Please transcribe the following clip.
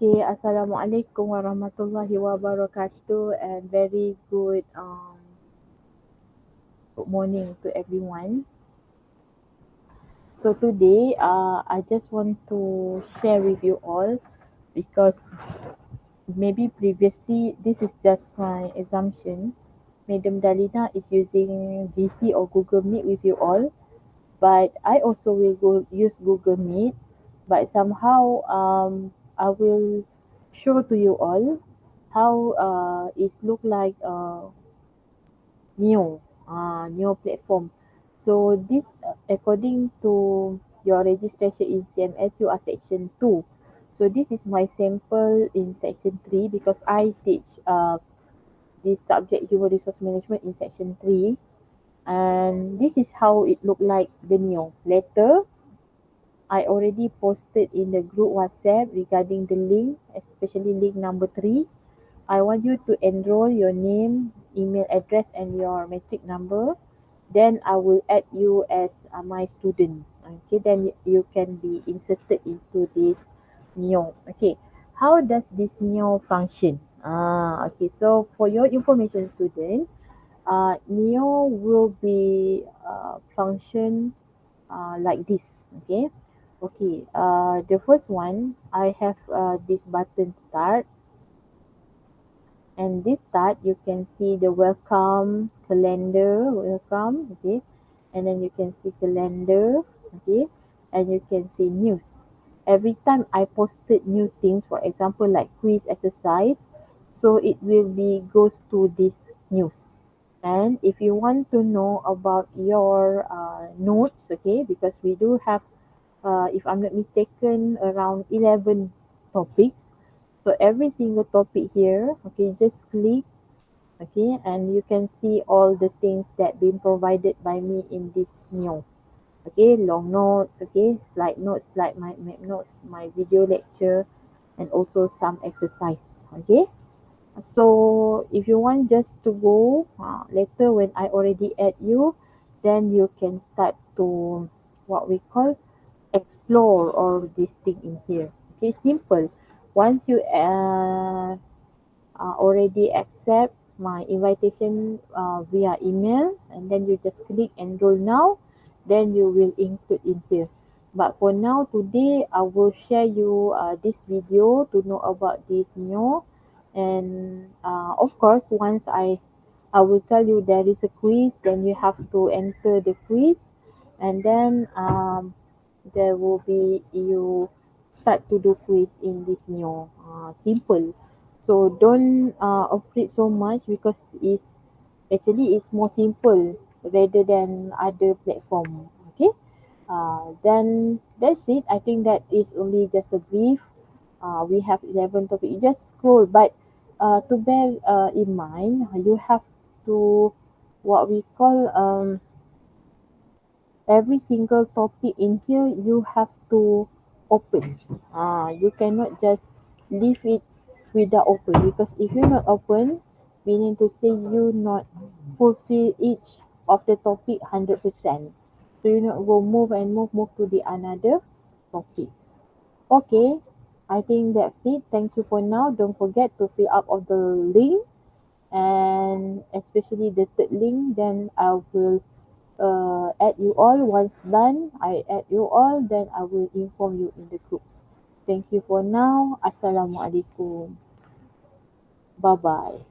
Okay, assalamualaikum warahmatullahi wabarakatuh and very good morning to everyone. So today, I just want to share with you all because maybe previously this is just my assumption. Madam Dalina is using GC or Google Meet with you all, but I also will use Google Meet, but somehow I will show to you all how it look like new platform. So this according to your registration in CMS you are section 2. So this is my sample in section 3 because I teach this subject human resource management in section 3, and this is how it look like the new. Later I already posted in the group WhatsApp regarding the link, especially link number 3. I want you to enroll your name, email address, and your matric number. Then I will add you as my student. Okay, then you can be inserted into this NEO. Okay, how does this NEO function? Okay, so for your information, student, NEO will be function like this. Okay, okay. The first one, I have this button start, and this start you can see the welcome calendar, welcome. Okay, and then you can see calendar. Okay, and you can see news. Every time I posted new things, for example like quiz exercise, so it will be goes to this news. And if you want to know about your notes, okay, because we do have if I'm not mistaken around 11 topics, so every single topic here, okay, just click, okay, and you can see all the things that been provided by me in this new. Okay, long notes, okay, slide notes, like my map notes, my video lecture, and also some exercise. Okay, so if you want just to go later when I already add you, then you can start to what we call explore all this thing in here. Okay, simple. Once you already accept my invitation via email, and then you just click enroll now, then you will include in here. But for now today I will share you this video to know about this new. And of course once I will tell you there is a quiz, then you have to enter the quiz, and then there will be you start to do quiz in this new simple. So don't afraid so much because it's more simple rather than other platform. Okay, then that's it. I think that is only just a brief. We have 11 topic. You just scroll, but to bear in mind, you have to what we call every single topic in here you have to open. You cannot just leave it without open, because if you not open, meaning to say you not fulfill each of the topic 100%. So you not go move and move to the another topic. Okay, I think that's it. Thank you for now. Don't forget to fill up of the link, and especially the third link. Then I will add you all. Once done, I add you all, then I will inform you in the group. Thank you for now. Assalamualaikum. Bye bye.